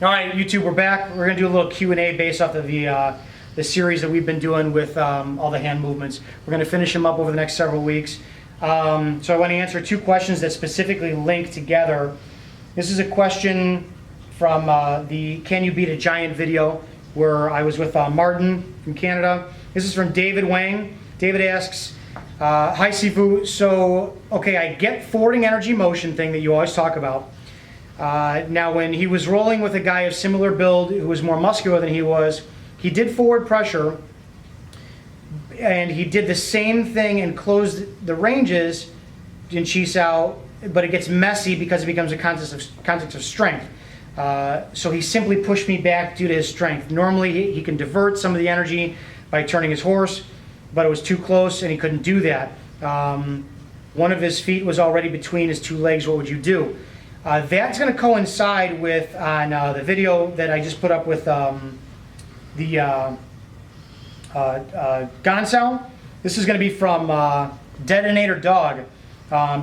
All right, YouTube, we're back. We're going to do a little Q&A based off of the series that we've been doing with all the hand movements. We're going to finish them up over the next several weeks. So I want to answer two questions that specifically link together. This is a question from the Can You Beat a Giant video where I was with Martin from Canada. This is from David Wang. David asks, hi Sifu, so okay, I get forwarding energy motion thing that you always talk about. Now when he was rolling with a guy of similar build who was more muscular than he was, he did forward pressure and he did the same thing and closed the ranges in Chi Sao, but it gets messy because it becomes a context of strength. So he simply pushed me back due to his strength. Normally he can divert some of the energy by turning his horse, but it was too close and he couldn't do that. One of his feet was already between his two legs. What would you do? That's going to coincide with on the video that I just put up with the Gansao. This is going to be from Detonator Dog.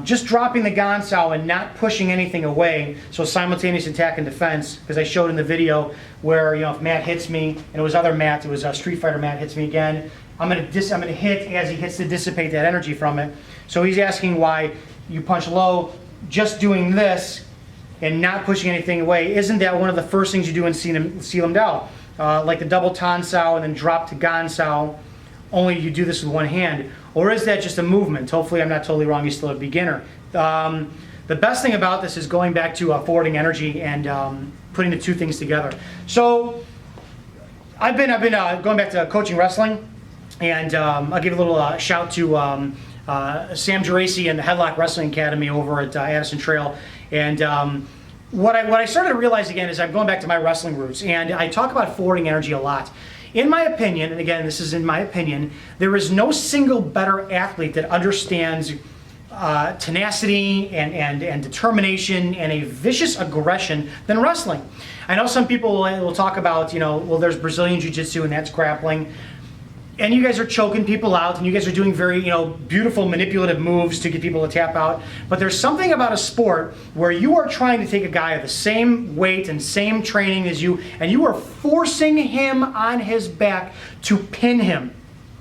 Just dropping the Gansao and not pushing anything away, so simultaneous attack and defense, because I showed in the video where, if Matt hits me, and it was other Matt, it was a Street Fighter Matt hits me again, I'm going to hit as he hits to dissipate that energy from it. So he's asking why you punch low, just doing this and not pushing anything away. Isn't that one of the first things you do in Sealam Dao? Like the double Tan Sao and then drop to Gan Sao, only you do this with one hand. Or is that just a movement? Hopefully I'm not totally wrong, you're still a beginner. The best thing about this is going back to forwarding energy and putting the two things together. So I've been going back to coaching wrestling, and I'll give a little shout to Sam Geraci and the Headlock Wrestling Academy over at Addison Trail. And what I started to realize again is I'm going back to my wrestling roots, and I talk about forwarding energy a lot. In my opinion, and again this is in my opinion, there is no single better athlete that understands tenacity and determination and a vicious aggression than wrestling. I know some people will talk about, well, there's Brazilian Jiu-Jitsu and that's grappling. And you guys are choking people out, and you guys are doing very, beautiful manipulative moves to get people to tap out. But there's something about a sport where you are trying to take a guy of the same weight and same training as you, and you are forcing him on his back to pin him.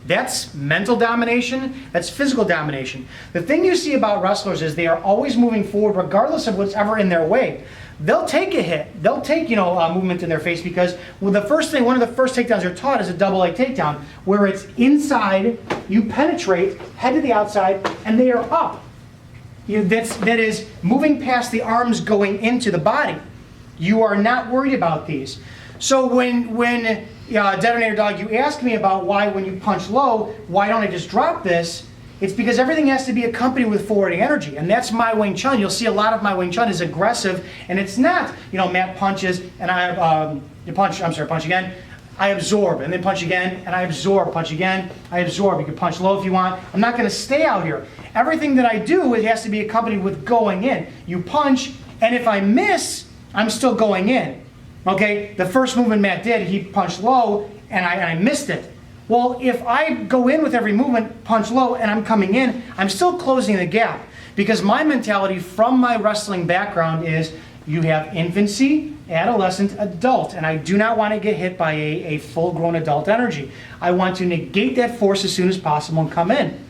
That's mental domination, that's physical domination. The thing you see about wrestlers is they are always moving forward regardless of what's ever in their way. They'll take a hit, they'll take movement in their face, because one of the first takedowns you're taught is a double leg takedown, where it's inside, you penetrate, head to the outside, and they are up. That is moving past the arms going into the body. You are not worried about these. So when Detonator Dog, you asked me about why when you punch low, why don't I just drop this? It's because everything has to be accompanied with forwarding energy, and that's my Wing Chun. You'll see a lot of my Wing Chun is aggressive, and it's not, Matt punches and punch again, I absorb, and then punch again, and I absorb, punch again, I absorb. You can punch low if you want. I'm not going to stay out here. Everything that I do, it has to be accompanied with going in. You punch, and if I miss, I'm still going in. Okay, the first movement Matt did, he punched low, and I missed it. Well, if I go in with every movement, punch low, and I'm coming in, I'm still closing the gap. Because my mentality from my wrestling background is you have infancy, adolescent, adult, and I do not want to get hit by a full-grown adult energy. I want to negate that force as soon as possible and come in.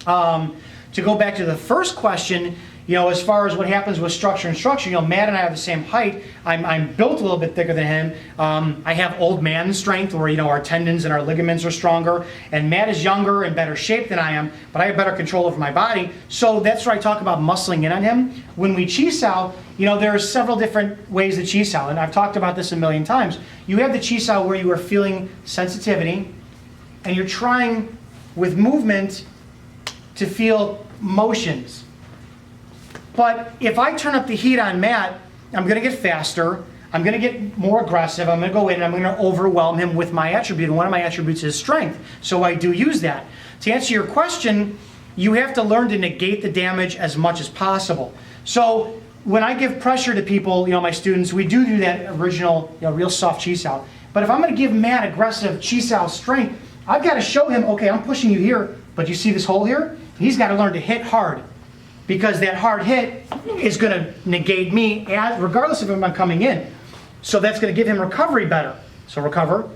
To go back to the first question, as far as what happens with structure and structure, Matt and I have the same height. I'm built a little bit thicker than him. I have old man strength where, our tendons and our ligaments are stronger. And Matt is younger and better shape than I am, but I have better control over my body. So that's where I talk about muscling in on him. When we Chi Sao, there are several different ways to Chi Sao, and I've talked about this a million times. You have the Chi Sao where you are feeling sensitivity, and you're trying with movement to feel motions. But if I turn up the heat on Matt, I'm going to get faster, I'm going to get more aggressive, I'm going to go in and I'm going to overwhelm him with my attribute, and one of my attributes is strength. So I do use that. To answer your question, you have to learn to negate the damage as much as possible. So when I give pressure to people, my students, we do that original, real soft Chi Sao. But if I'm going to give Matt aggressive Chi Sao strength, I've got to show him, okay, I'm pushing you here, but you see this hole here? He's got to learn to hit hard. Because that hard hit is going to negate me, regardless of if I'm coming in. So that's going to give him recovery better. So recover.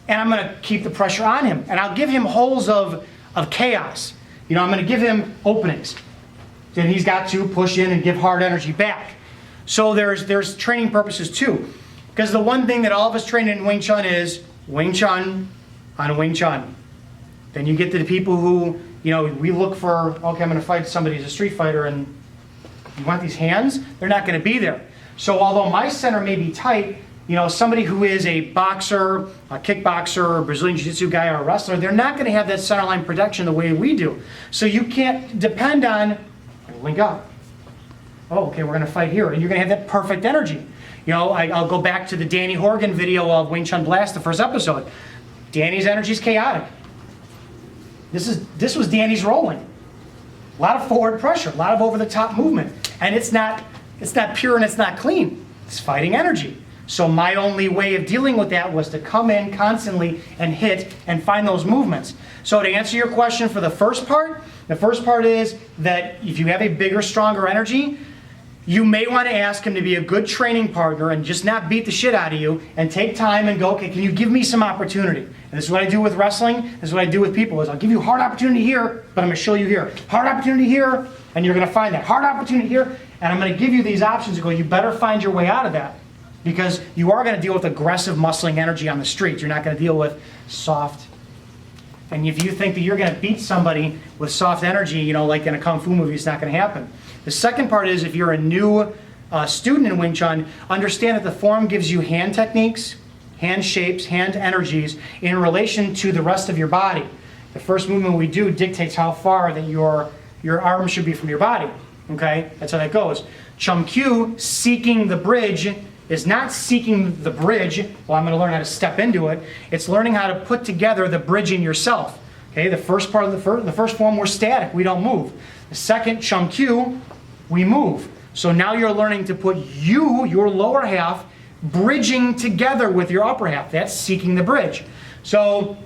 And I'm going to keep the pressure on him. And I'll give him holes of chaos. You know, I'm going to give him openings. Then he's got to push in and give hard energy back. So there's training purposes too. Because the one thing that all of us train in Wing Chun is Wing Chun on Wing Chun. Then you get to the people who, you know, we look for, okay, I'm going to fight somebody who's a street fighter and you want these hands? They're not going to be there. So although my center may be tight, you know, somebody who is a boxer, a kickboxer, a Brazilian Jiu-Jitsu guy, or a wrestler, they're not going to have that center line protection the way we do. So you can't depend on, link up. Oh, okay, we're going to fight here. And you're going to have that perfect energy. You know, I'll go back to the Danny Horgan video of Wing Chun Blast, the first episode. Danny's energy is chaotic. This was Danny's rolling. A lot of forward pressure, a lot of over-the-top movement. And it's not pure and it's not clean. It's fighting energy. So my only way of dealing with that was to come in constantly and hit and find those movements. So to answer your question for the first part is that if you have a bigger, stronger energy, you may want to ask him to be a good training partner and just not beat the shit out of you and take time and go, okay, can you give me some opportunity? And this is what I do with wrestling. This is what I do with people is I'll give you hard opportunity here, but I'm going to show you here. Hard opportunity here, and you're going to find that. Hard opportunity here, and I'm going to give you these options and go, you better find your way out of that. Because you are going to deal with aggressive muscling energy on the street. You're not going to deal with soft. And if you think that you're going to beat somebody with soft energy, you know, like in a Kung Fu movie, it's not going to happen. The second part is if you're a new student in Wing Chun, understand that the form gives you hand techniques, hand shapes, hand energies in relation to the rest of your body. The first movement we do dictates how far that your arm should be from your body. Okay? That's how that goes. Chum Kyu, seeking the bridge, is not seeking the bridge, well, I'm going to learn how to step into it. It's learning how to put together the bridge in yourself. Okay, the first part of the first form, we're static, we don't move. The second, Chum Kyu, we move. So now you're learning to put your lower half, bridging together with your upper half. That's seeking the bridge. So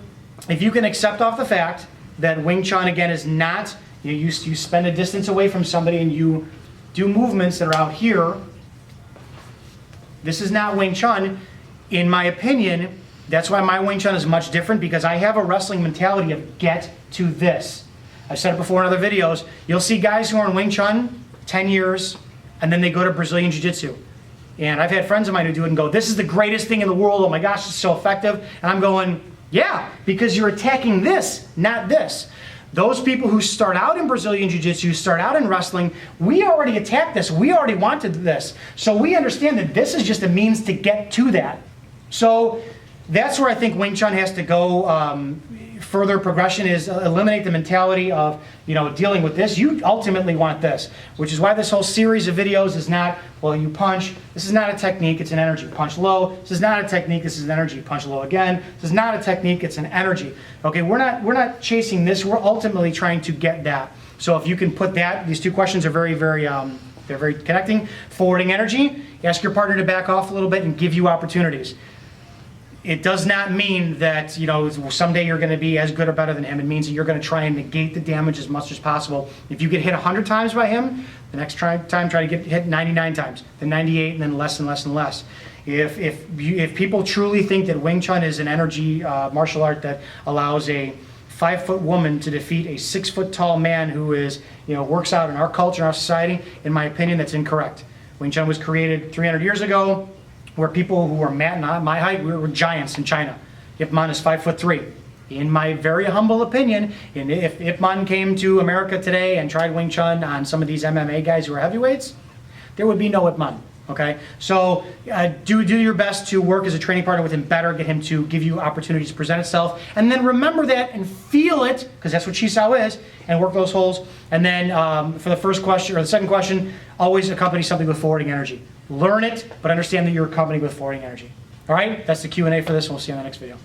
if you can accept off the fact that Wing Chun, again, is not, you spend a distance away from somebody and you do movements that are out here. This is not Wing Chun. In my opinion, that's why my Wing Chun is much different, because I have a wrestling mentality of get to this. I've said it before in other videos. You'll see guys who are in Wing Chun 10 years, and then they go to Brazilian Jiu-Jitsu. And I've had friends of mine who do it and go, this is the greatest thing in the world. Oh my gosh, it's so effective. And I'm going, yeah, because you're attacking this, not this. Those people who start out in Brazilian Jiu-Jitsu, start out in wrestling, we already attacked this. We already wanted this. So we understand that this is just a means to get to that. So that's where I think Wing Chun has to go. Further progression is eliminate the mentality of, you know, dealing with this. You ultimately want this, which is why this whole series of videos is not, well, you punch. This is not a technique, it's an energy. Punch low. This is not a technique, this is an energy. Punch low again. This is not a technique, it's an energy. Okay, we're not chasing this. We're ultimately trying to get that. So if you can put that, these two questions are very, very, they're very connecting. Forwarding energy. Ask your partner to back off a little bit and give you opportunities. It does not mean that, you know, someday you're going to be as good or better than him. It means that you're going to try and negate the damage as much as possible. If you get hit 100 times by him, the next time try to get hit 99 times, then 98, and then less and less and less. If people truly think that Wing Chun is an energy martial art that allows a 5-foot woman to defeat a 6-foot tall man who is, you know, works out in our culture, in our society, in my opinion, that's incorrect. Wing Chun was created 300 years ago. Where people who were my height, we were giants in China. Ip Man is 5'3". In my very humble opinion, and if Ip Man came to America today and tried Wing Chun on some of these MMA guys who are heavyweights, there would be no Ip Man. Okay, so do your best to work as a training partner with him better, get him to give you opportunities to present itself, and then remember that and feel it, because that's what Chisao is, and work those holes. And then for the first question, or the second question, always accompany something with forwarding energy. Learn it, but understand that you're accompanied with forwarding energy. All right, that's the Q&A for this, and we'll see you on the next video.